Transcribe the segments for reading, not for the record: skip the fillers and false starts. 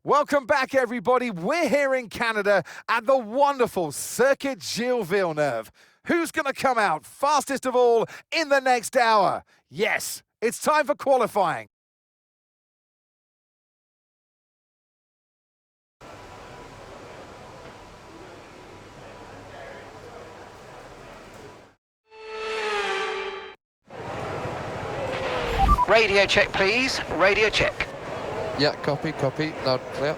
Welcome back, everybody. We're here in Canada at the wonderful Circuit Gilles Villeneuve. Who's going to come out fastest of all in the next hour? Yes, it's time for qualifying. Radio check, please. Radio check. Yeah, copy, loud and clear.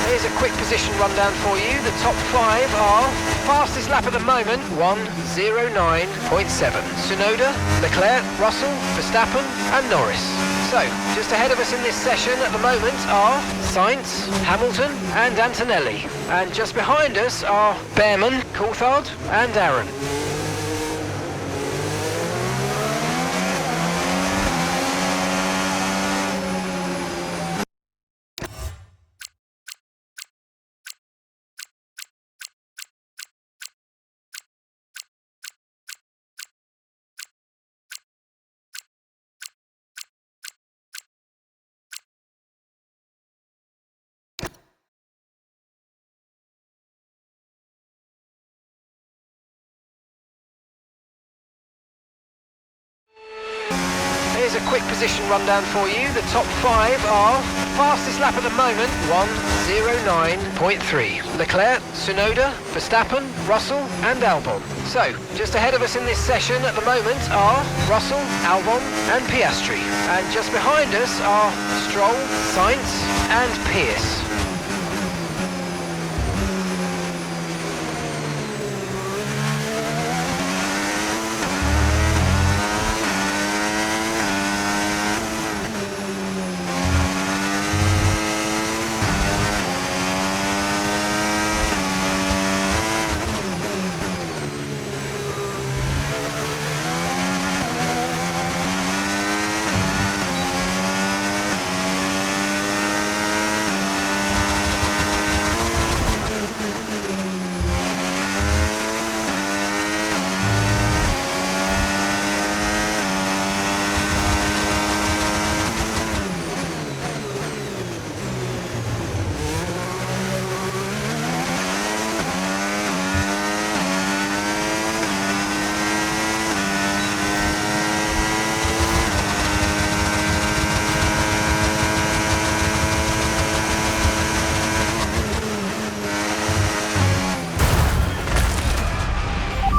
Here's a quick position rundown for you. The top 5 are fastest lap at the moment, 1:09.7. Tsunoda, Leclerc, Russell, Verstappen and Norris. So, just ahead of us in this session at the moment are Sainz, Hamilton and Antonelli. And just behind us are Behrman, Coulthard and Aaron. Here's a quick position rundown for you. The top 5 are fastest lap at the moment, 1:09.3. Leclerc, Tsunoda, Verstappen, Russell and Albon. So, just ahead of us in this session at the moment are Russell, Albon and Piastri. And just behind us are Stroll, Sainz and Pierce.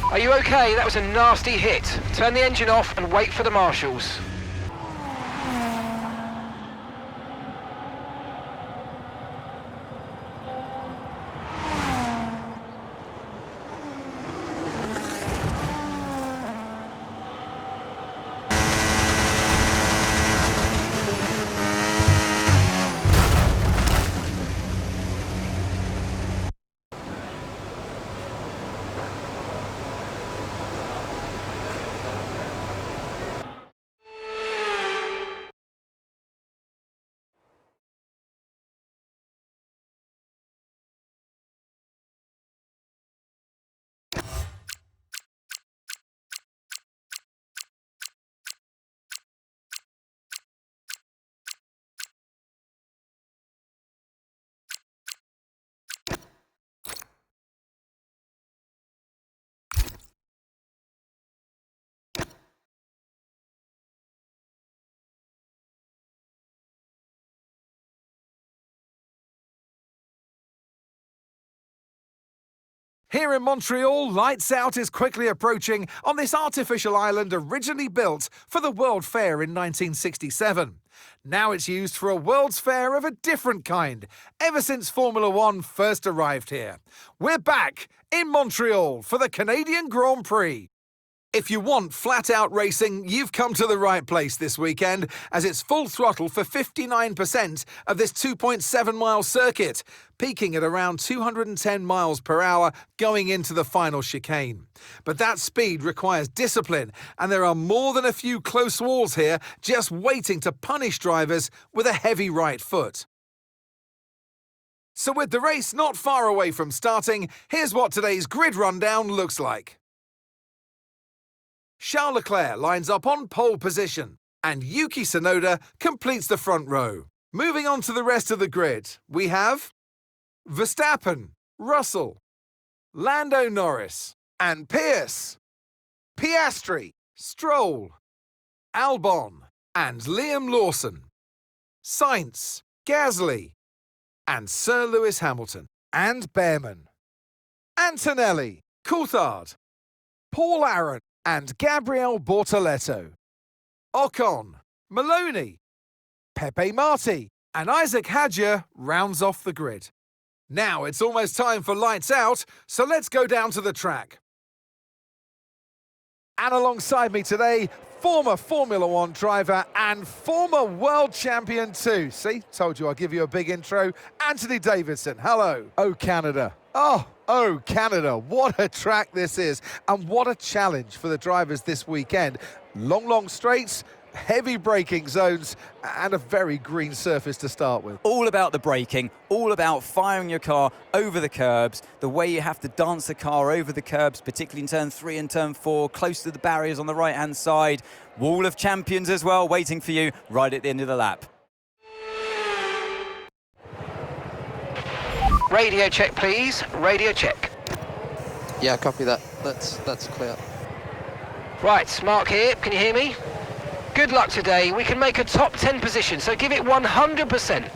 Are you okay? That was a nasty hit. Turn the engine off and wait for the marshals. Here in Montreal, lights out is quickly approaching on this artificial island originally built for the World Fair in 1967. Now it's used for a World's Fair of a different kind, ever since Formula One first arrived here. We're back in Montreal for the Canadian Grand Prix. If you want flat-out racing, you've come to the right place this weekend, as it's full throttle for 59% of this 2.7-mile circuit, peaking at around 210 miles per hour going into the final chicane. But that speed requires discipline, and there are more than a few close walls here just waiting to punish drivers with a heavy right foot. So with the race not far away from starting, here's what today's grid rundown looks like. Charles Leclerc lines up on pole position, and Yuki Tsunoda completes the front row. Moving on to the rest of the grid, we have Verstappen, Russell, Lando Norris, and Pierce, Piastri, Stroll, Albon, and Liam Lawson, Sainz, Gasly, and Sir Lewis Hamilton, and Behrman, Antonelli, Coulthard, Paul Aron, and Gabriel Bortoletto, Ocon, Maloney, Pepe Marti, and Isaac Hadjar rounds off the grid. Now it's almost time for lights out, so let's go down to the track. And alongside me today, former Formula One driver and former world champion too. See, told you I'd give you a big intro. Anthony Davidson, hello. Oh, Canada. Oh, Canada, what a track this is, and what a challenge for the drivers this weekend. Long straights, heavy braking zones, and a very green surface to start with. All about the braking, all about firing your car over the curbs, the way you have to dance the car over the curbs, particularly in turn 3 and turn 4, close to the barriers on the right-hand side. Wall of champions as well, waiting for you right at the end of the lap. Radio check, please. Radio check. Yeah, copy that. That's clear. Right, Mark here. Can you hear me? Good luck today. We can make a top 10 position, so give it 100%.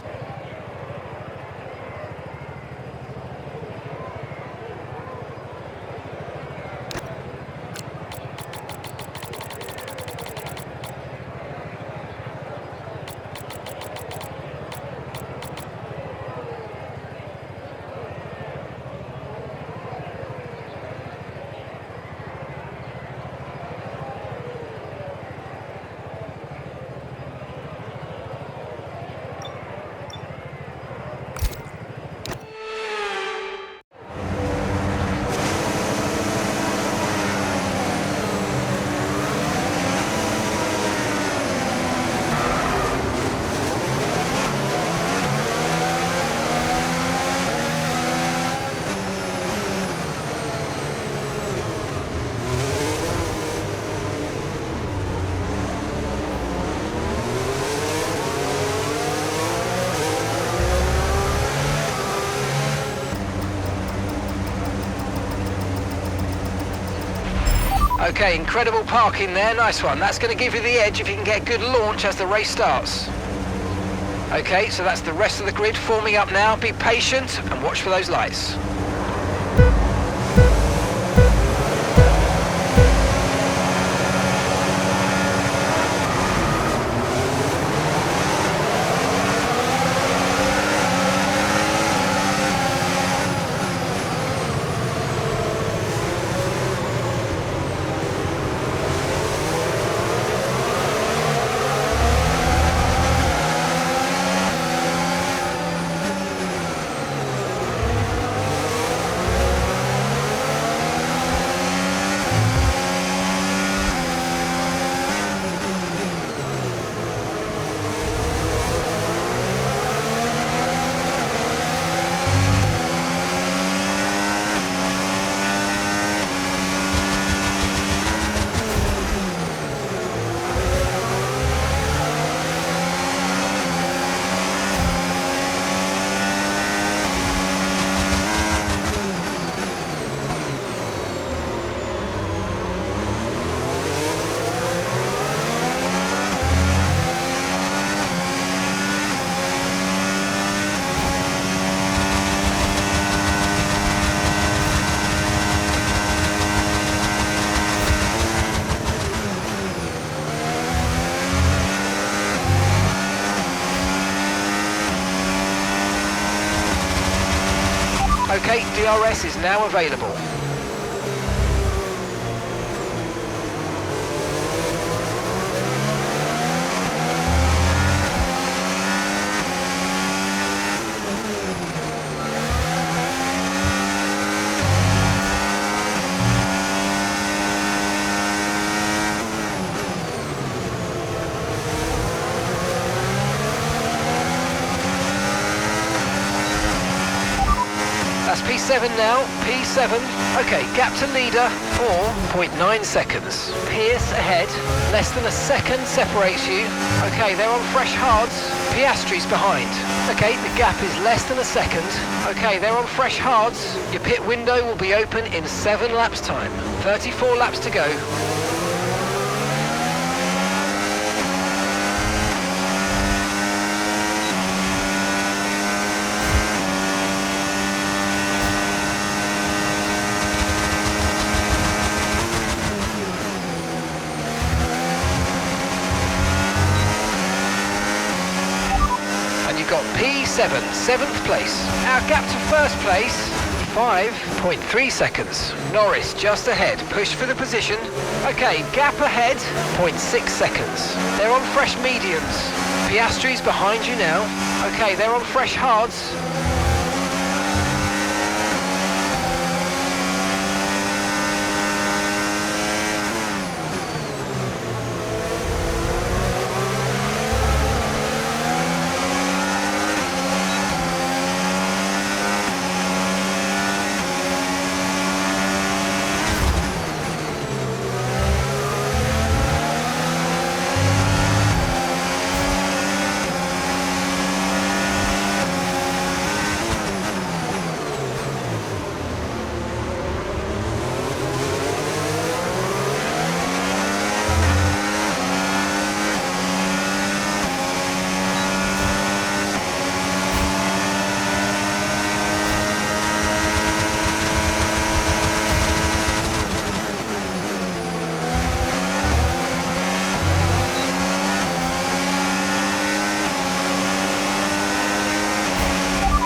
Okay, incredible parking there, nice one. That's going to give you the edge if you can get a good launch as the race starts. Okay, so that's the rest of the grid forming up now. Be patient and watch for those lights. Okay, DRS is now available. That's P7 now, P7. Okay, gap to leader, 4.9 seconds. Pierce ahead, less than a second separates you. Okay, they're on fresh hards. Piastri's behind. Okay, the gap is less than a second. Okay, they're on fresh hards. Your pit window will be open in 7 laps time. 34 laps to go. Got P7, 7th place. Our gap to first place, 5.3 seconds. Norris just ahead, push for the position. Okay, gap ahead, 0.6 seconds. They're on fresh mediums. Piastri's behind you now. Okay, they're on fresh hards.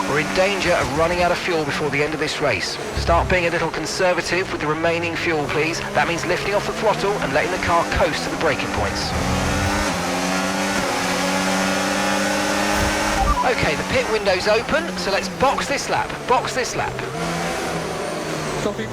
We're in danger of running out of fuel before the end of this race. Start being a little conservative with the remaining fuel, please. That means lifting off the throttle and letting the car coast to the braking points. Okay, the pit window's open, so let's box this lap. Box this lap. Copy.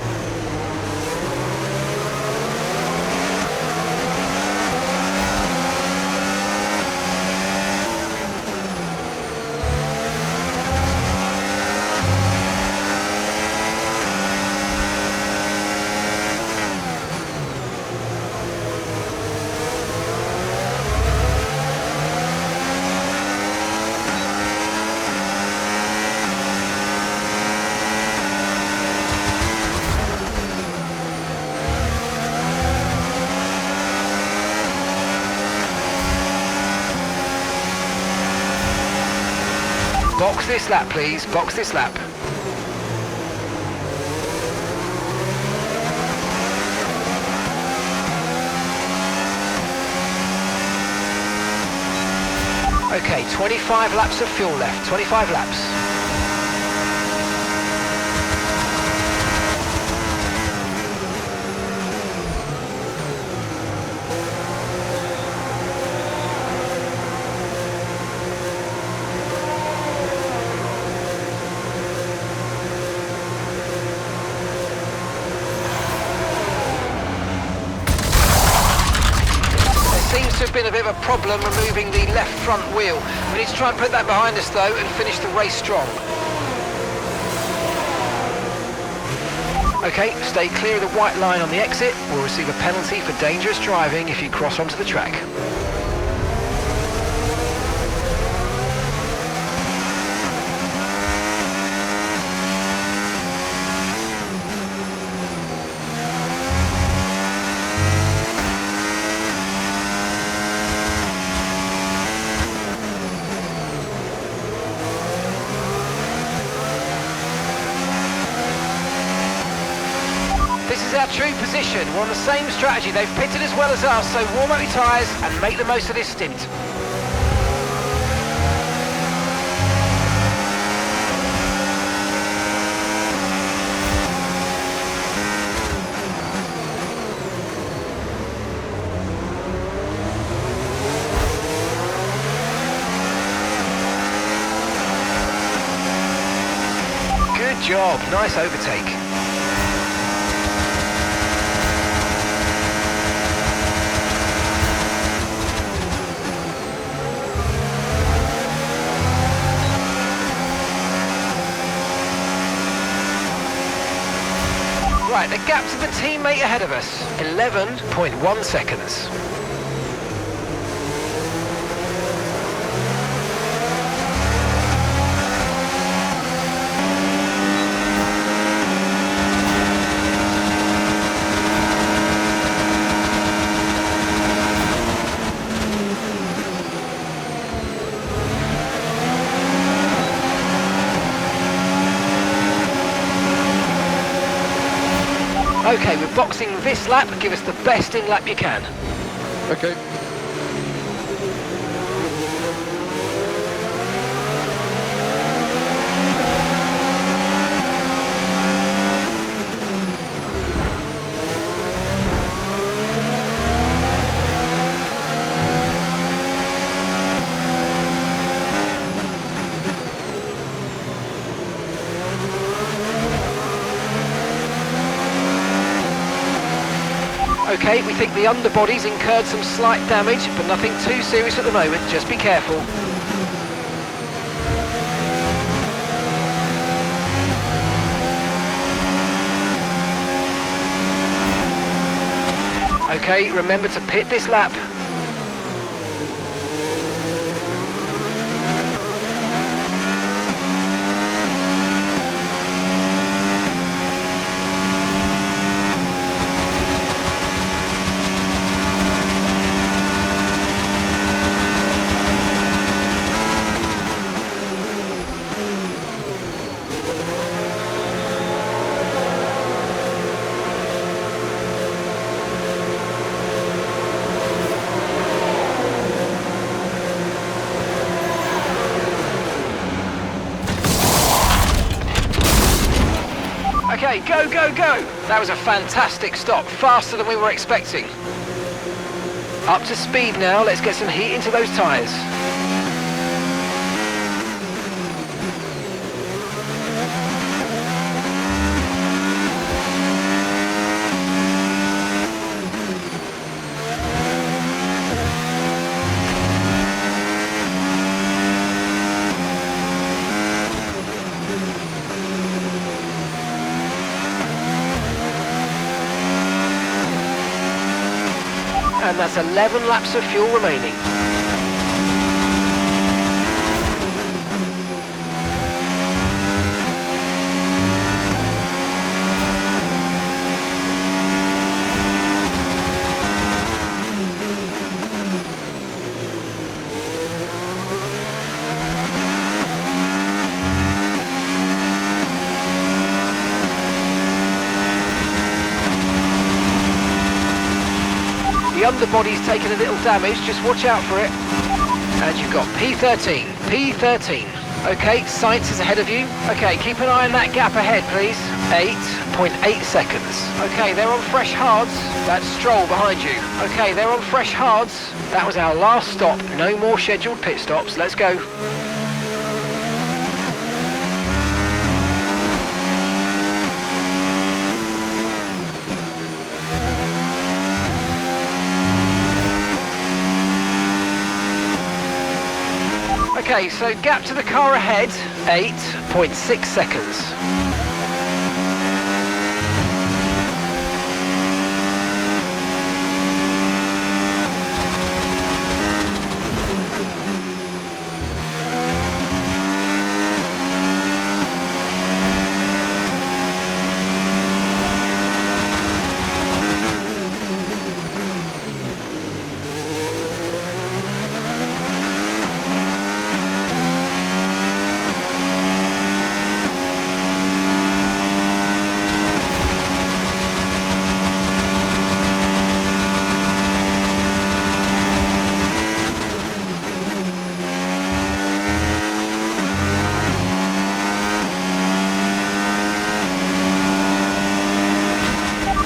Box this lap, please. Box this lap. Okay, 25 laps of fuel left. 25 laps. Seems to have been a bit of a problem removing the left front wheel. We need to try and put that behind us though and finish the race strong. Okay, stay clear of the white line on the exit. We'll receive a penalty for dangerous driving if you cross onto the track. This is our true position. We're on the same strategy. They've pitted as well as us, so warm up your tyres and make the most of this stint. Good job. Nice overtake. Right, the gap to the teammate ahead of us, 11.1 seconds. Okay, we're boxing this lap. Give us the best in lap you can. Okay. Okay, we think the underbody's incurred some slight damage, but nothing too serious at the moment. Just be careful. Okay, remember to pit this lap. Okay, go, go, go! That was a fantastic stop, faster than we were expecting. Up to speed now, let's get some heat into those tyres. And that's 11 laps of fuel remaining. The underbody's taken a little damage, just watch out for it. And you've got P13, P13. Okay, Sainz is ahead of you. Okay, keep an eye on that gap ahead, please. 8.8 seconds. Okay, they're on fresh hards. That's Stroll behind you. Okay, they're on fresh hards. That was our last stop. No more scheduled pit stops. Let's go. Okay, so gap to the car ahead, 8.6 seconds.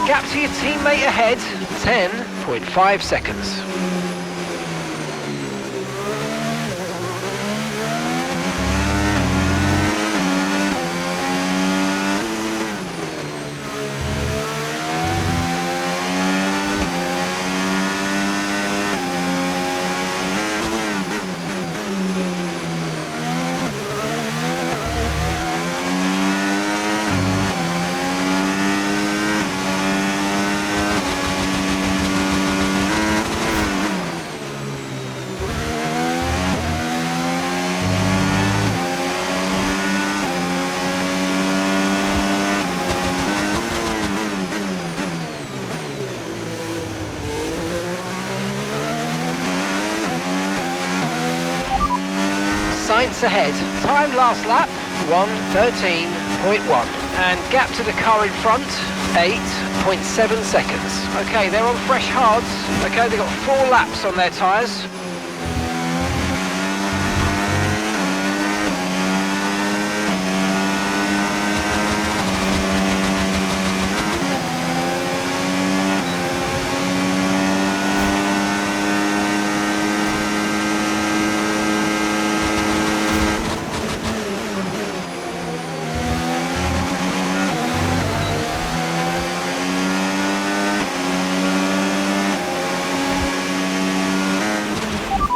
Gap to your teammate ahead, 10.5 seconds. ahead. Time last lap, 1:13.1. And gap to the car in front, 8.7 seconds. Okay, they're on fresh hards. Okay, they've got 4 laps on their tyres.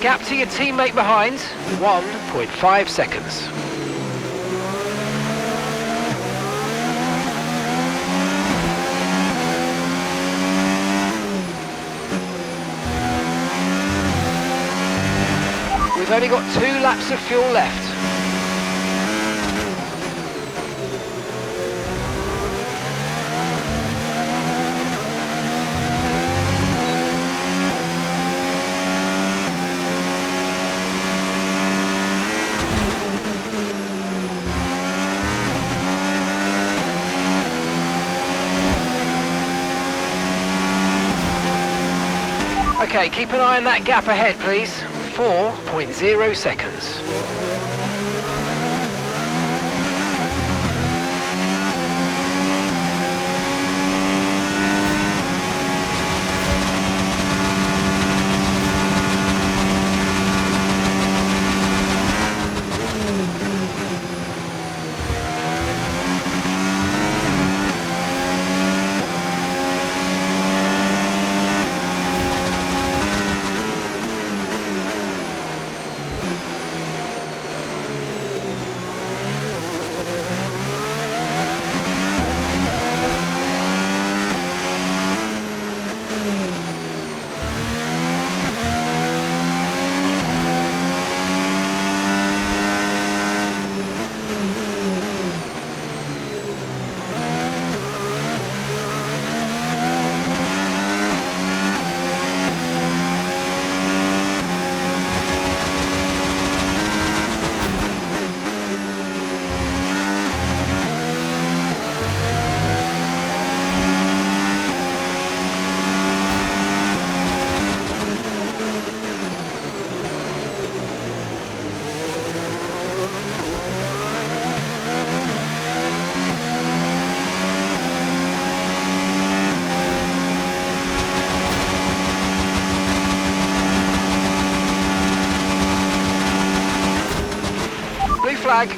Gap to your teammate behind, 1.5 seconds. We've only got 2 laps of fuel left. Okay, keep an eye on that gap ahead, please. 4.0 seconds. Flag.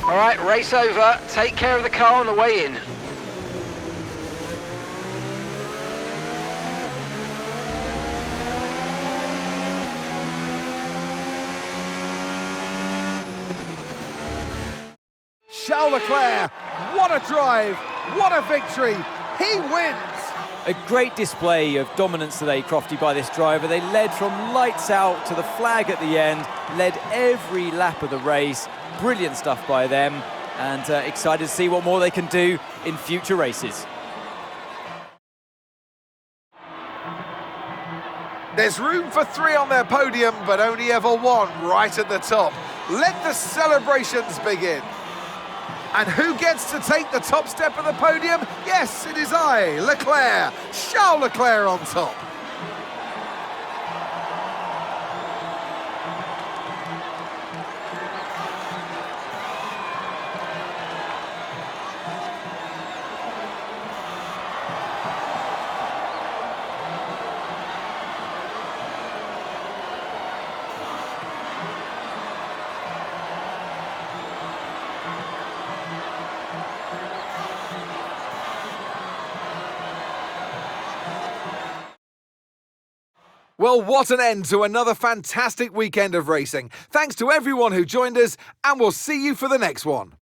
All right, race over. Take care of the car on the way in. Charles Leclerc, what a drive, what a victory, he wins! A great display of dominance today, Crofty, by this driver. They led from lights out to the flag at the end, led every lap of the race. Brilliant stuff by them, and excited to see what more they can do in future races. There's room for 3 on their podium, but only ever 1 right at the top. Let the celebrations begin. And who gets to take the top step of the podium? Yes, it is I, Leclerc, Charles Leclerc on top. Well, what an end to another fantastic weekend of racing. Thanks to everyone who joined us, and we'll see you for the next one.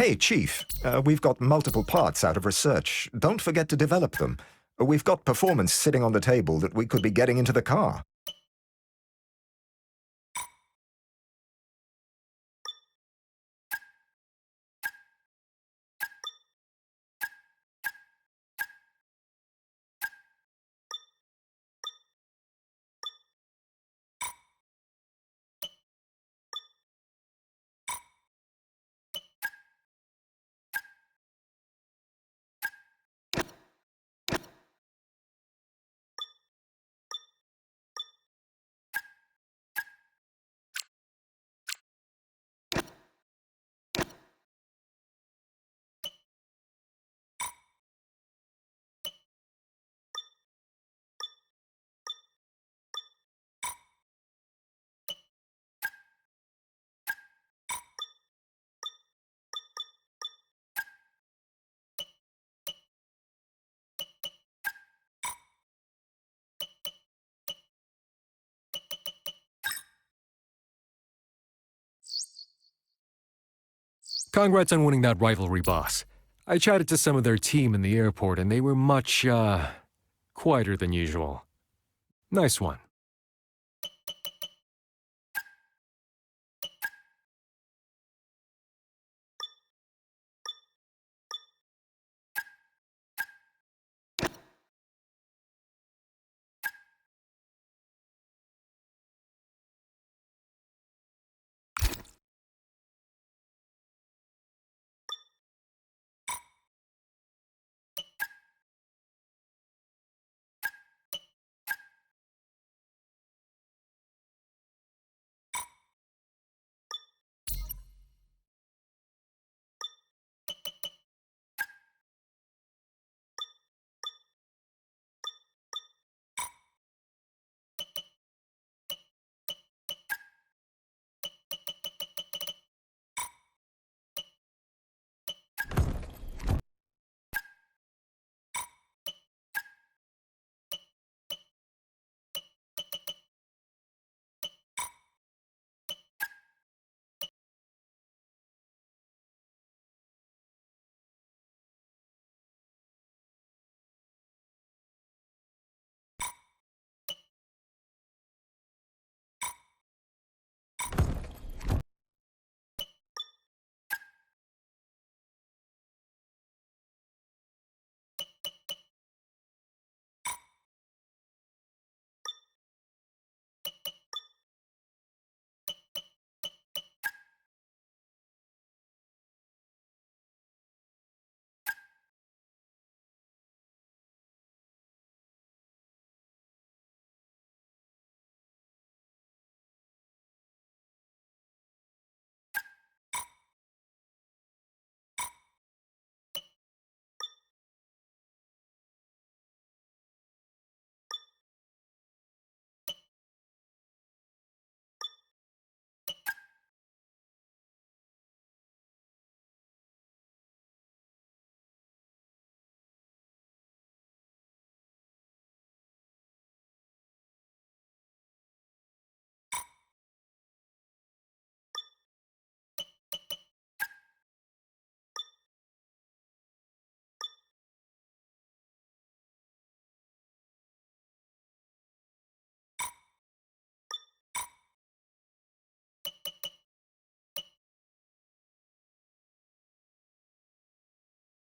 Hey, Chief. We've got multiple parts out of research. Don't forget to develop them. We've got performance sitting on the table that we could be getting into the car. Congrats on winning that rivalry, boss. I chatted to some of their team in the airport and they were much, quieter than usual. Nice one.